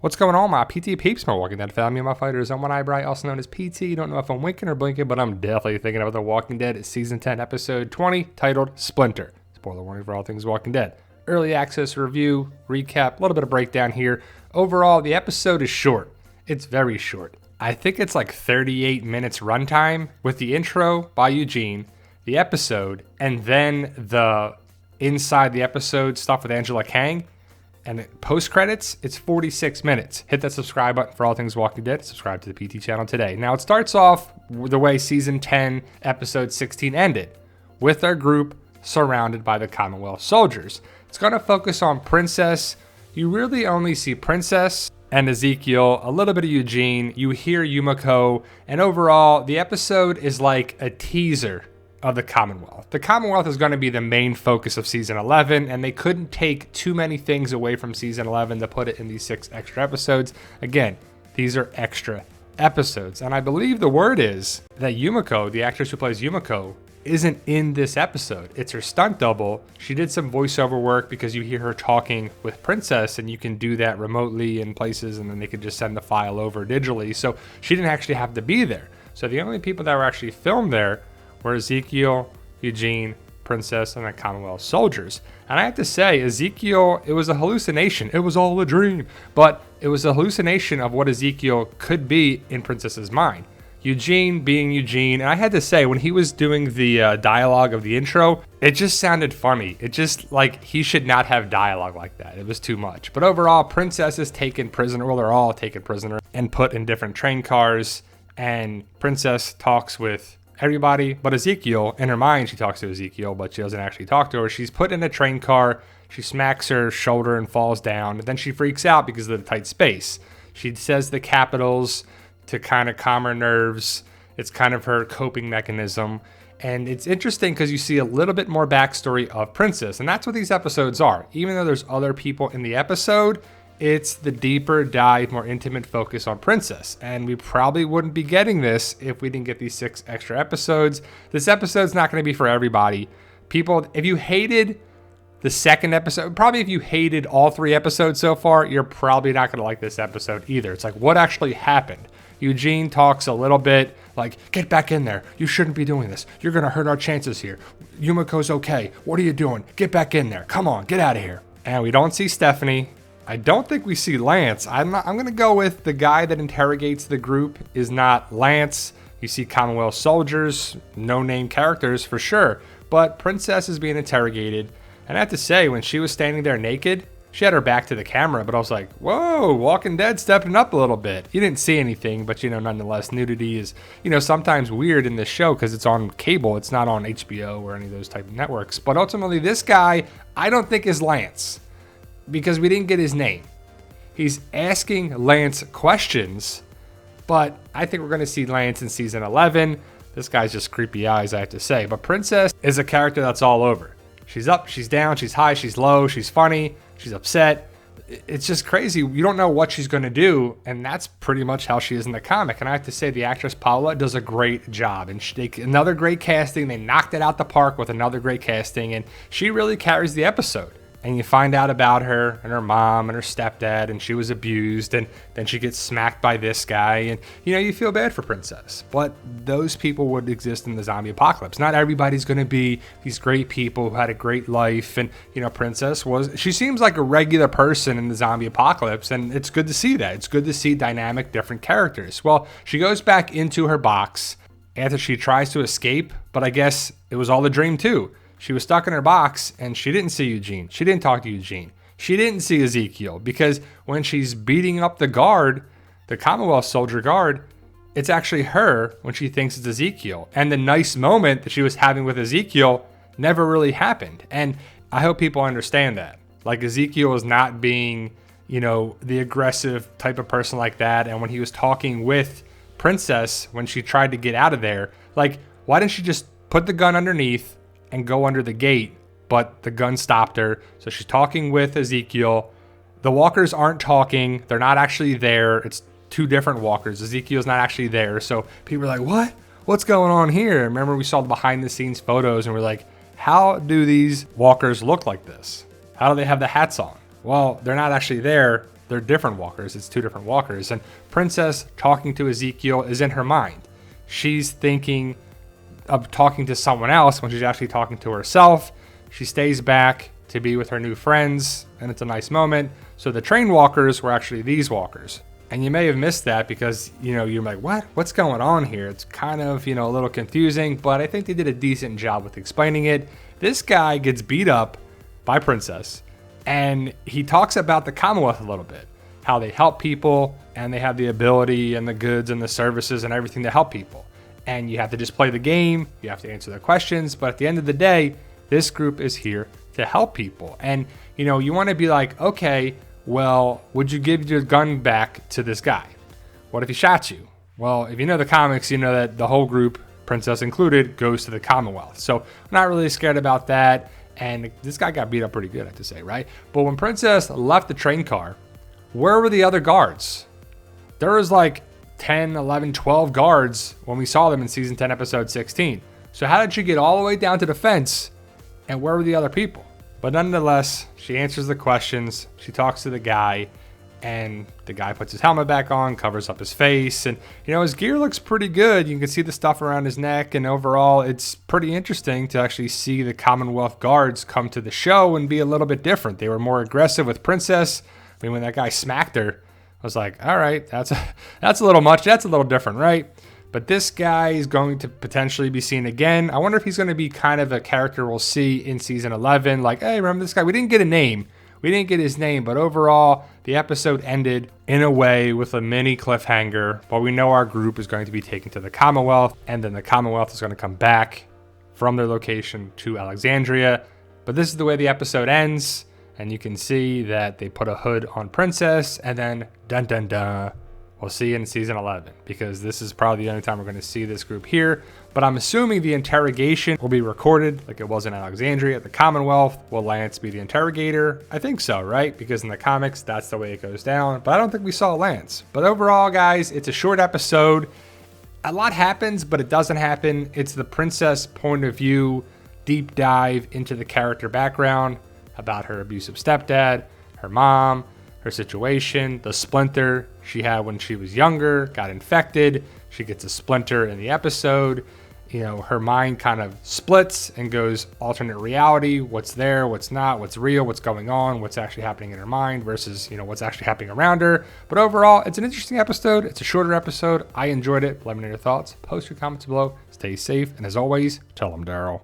What's going on, my PT peeps, my Walking Dead family, my fighters? I'm One Eyebrow, also known as PT. Don't know if I'm winking or blinking, but I'm definitely thinking about The Walking Dead Season 10, Episode 20, titled Splinter. Spoiler warning for all things Walking Dead. Early access review, recap, a little bit of breakdown here. Overall, the episode is short. It's very short. I think it's like 38 minutes runtime with the intro by Eugene, the episode, and then the inside the episode stuff with Angela Kang. And post credits, it's 46 minutes. Hit that subscribe button for all things Walking Dead. Subscribe to the PT channel today. Now, it starts off the way season 10, episode 16 ended, with our group surrounded by the Commonwealth soldiers. It's going to focus on Princess. You really only see Princess and Ezekiel, a little bit of Eugene. You hear Yumiko, and overall, the episode is like a teaser of the Commonwealth. The Commonwealth is going to be the main focus of season 11, and they couldn't take too many things away from season 11 to put it in these 6 extra episodes. Again, these are extra episodes, and I believe the word is that Yumiko, the actress who plays Yumiko, isn't in this episode. It's her stunt double. She did some voiceover work because you hear her talking with Princess, and you can do that remotely in places, and then they could just send the file over digitally. So she didn't actually have to be there. So the only people that were actually filmed there were Ezekiel, Eugene, Princess, and the Commonwealth soldiers. And I have to say, Ezekiel, it was a hallucination. It was all a dream. But it was a hallucination of what Ezekiel could be in Princess's mind. Eugene being Eugene. And I had to say, when he was doing the dialogue of the intro, it just sounded funny. It just, like, he should not have dialogue like that. It was too much. But overall, Princess is taken prisoner. Well, they're all taken prisoner and put in different train cars. And Princess talks with everybody but Ezekiel. In her mind, she talks to Ezekiel, but she doesn't actually talk to her. She's put in a train car. She smacks her shoulder and falls down. And then she freaks out because of the tight space. She says the capitals to kind of calm her nerves. It's kind of her coping mechanism. And it's interesting because you see a little bit more backstory of Princess. And that's what these episodes are. Even though there's other people in the episode, it's the deeper dive, more intimate focus on Princess. And we probably wouldn't be getting this if we didn't get these 6 extra episodes. This episode's not going to be for everybody. People, if you hated the second episode, probably if you hated all 3 episodes so far, you're probably not going to like this episode either. It's like, what actually happened? Eugene talks a little bit like, get back in there. You shouldn't be doing this. You're going to hurt our chances here. Yumiko's okay. What are you doing? Get back in there. Come on, get out of here. And we don't see Stephanie. I don't think we see Lance. I'm going to go with the guy that interrogates the group is not Lance. You see Commonwealth soldiers, no-name characters for sure. But Princess is being interrogated. And I have to say, when she was standing there naked, she had her back to the camera, but I was like, whoa, Walking Dead stepping up a little bit. You didn't see anything, but, nonetheless, nudity is, sometimes weird in this show because it's on cable. It's not on HBO or any of those type of networks. But ultimately, this guy, I don't think is Lance, because we didn't get his name. He's asking Lance questions, but I think we're going to see Lance in season 11. This guy's just creepy eyes, I have to say. But Princess is a character that's all over. She's up, she's down, she's high, she's low, she's funny, she's upset. It's just crazy. You don't know what she's going to do, and that's pretty much how she is in the comic. And I have to say, the actress Paula does a great job. And another great casting. They knocked it out the park with another great casting, and she really carries the episode. And you find out about her and her mom and her stepdad, and she was abused, and then she gets smacked by this guy, and you feel bad for Princess. But those people would exist in the zombie apocalypse. Not everybody's going to be these great people who had a great life, and Princess she seems like a regular person in the zombie apocalypse, and it's good to see that. It's good to see dynamic, different characters. Well, she goes back into her box after she tries to escape, but I guess it was all a dream too. She was stuck in her box, and she didn't see Eugene. She didn't talk to Eugene. She didn't see Ezekiel, because when she's beating up the guard, the Commonwealth soldier guard, it's actually her when she thinks it's Ezekiel. And the nice moment that she was having with Ezekiel never really happened. And I hope people understand that. Like, Ezekiel is not being, the aggressive type of person like that. And when he was talking with Princess, when she tried to get out of there, like, why didn't she just put the gun underneath and go under the gate? But the gun stopped her. So she's talking with Ezekiel. The walkers aren't talking. They're not actually there. It's 2 different walkers. Ezekiel's not actually there. So people are like, what? What's going on here? Remember, we saw the behind the scenes photos, and we're like, how do these walkers look like this? How do they have the hats on? Well, they're not actually there. they're different walkers. It's two different walkers. And Princess talking to Ezekiel is in her mind. She's thinking of talking to someone else when she's actually talking to herself. She stays back to be with her new friends, and it's a nice moment. So the train walkers were actually these walkers. And you may have missed that because, you're like, what's going on here? It's kind of, a little confusing, but I think they did a decent job with explaining it. This guy gets beat up by Princess, and he talks about the Commonwealth a little bit, how they help people, and they have the ability and the goods and the services and everything to help people. And you have to just play the game, you have to answer their questions, but at the end of the day, this group is here to help people. And, you want to be like, okay, well, would you give your gun back to this guy? What if he shot you? Well, if you know the comics, you know that the whole group, Princess included, goes to the Commonwealth. So I'm not really scared about that. And this guy got beat up pretty good, I have to say, right? But when Princess left the train car, where were the other guards? There was like 10, 11, 12 guards when we saw them in season 10, episode 16. So how did she get all the way down to the fence? And where were the other people? But nonetheless, she answers the questions. She talks to the guy, and the guy puts his helmet back on, covers up his face. And, his gear looks pretty good. You can see the stuff around his neck. And overall, it's pretty interesting to actually see the Commonwealth guards come to the show and be a little bit different. They were more aggressive with Princess. I mean, when that guy smacked her, I was like, all right, that's a little much. That's a little different, right? But this guy is going to potentially be seen again. I wonder if he's going to be kind of a character we'll see in season 11. Like, hey, remember this guy? We didn't get a name. We didn't get his name. But overall, the episode ended in a way with a mini cliffhanger. But we know our group is going to be taken to the Commonwealth. And then the Commonwealth is going to come back from their location to Alexandria. But this is the way the episode ends. And you can see that they put a hood on Princess. And then, dun dun dun. We'll see you in season 11, because this is probably the only time we're going to see this group here. But I'm assuming the interrogation will be recorded like it was in Alexandria at the Commonwealth. Will Lance be the interrogator? I think so, right? Because in the comics, that's the way it goes down. But I don't think we saw Lance. But overall, guys, it's a short episode. A lot happens, but it doesn't happen. It's the Princess point of view, deep dive into the character background about her abusive stepdad, her mom, her situation, the splinter she had when she was younger, got infected. She gets a splinter in the episode. Her mind kind of splits and goes alternate reality. What's there, what's not, what's real, what's going on, what's actually happening in her mind versus, what's actually happening around her. But overall, it's an interesting episode. It's a shorter episode. I enjoyed it. Let me know your thoughts. Post your comments below. Stay safe. And as always, tell them Daryl.